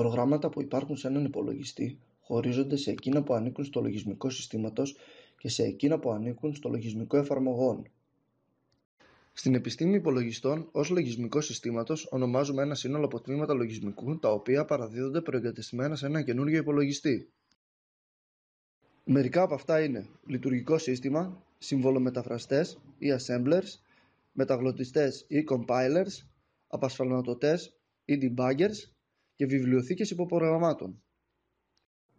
προγράμματα που υπάρχουν σε έναν υπολογιστή χωρίζονται σε εκείνα που ανήκουν στο λογισμικό συστήματος και σε εκείνα που ανήκουν στο λογισμικό εφαρμογών. Στην επιστήμη υπολογιστών, ως λογισμικό συστήματος ονομάζουμε ένα σύνολο από τμήματα λογισμικού τα οποία παραδίδονται προεγκατεστημένα σε έναν καινούριο υπολογιστή. Μερικά από αυτά είναι λειτουργικό σύστημα, συμβολομεταφραστές ή assemblers, μεταγλωτιστές ή compilers, απασφαλματωτές ή debuggers και βιβλιοθήκες υποπρογραμμάτων.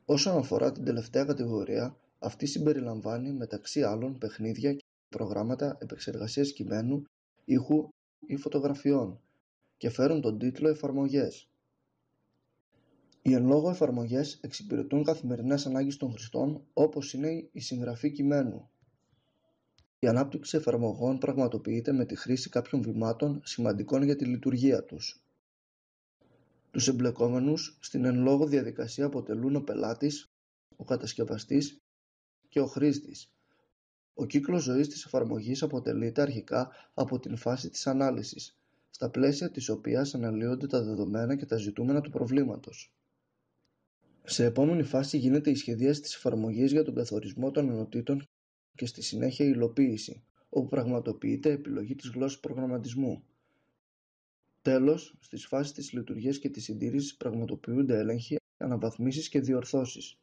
Όσον αφορά την τελευταία κατηγορία, αυτή συμπεριλαμβάνει μεταξύ άλλων παιχνίδια και προγράμματα επεξεργασίας κειμένου, ήχου ή φωτογραφιών και φέρουν τον τίτλο εφαρμογές. Οι εν λόγω εφαρμογές εξυπηρετούν καθημερινές ανάγκες των χρηστών, όπως είναι η συγγραφή κειμένου. Η ανάπτυξη εφαρμογών πραγματοποιείται με τη χρήση κάποιων βημάτων σημαντικών για τη λειτουργία τους. Τους εμπλεκόμενους στην εν λόγω διαδικασία αποτελούν ο πελάτης, ο κατασκευαστής και ο χρήστης. Ο κύκλος ζωής της εφαρμογής αποτελείται αρχικά από την φάση της ανάλυσης, στα πλαίσια της οποίας αναλύονται τα δεδομένα και τα ζητούμενα του προβλήματος. Σε επόμενη φάση γίνεται η σχεδίαση της εφαρμογής για τον καθορισμό των ενωτήτων και στη συνέχεια η υλοποίηση, όπου πραγματοποιείται επιλογή της γλώσσας προγραμματισμού. Τέλος, στις φάσεις της λειτουργίας και της συντήρησης πραγματοποιούνται έλεγχοι, αναβαθμίσεις και διορθώσεις.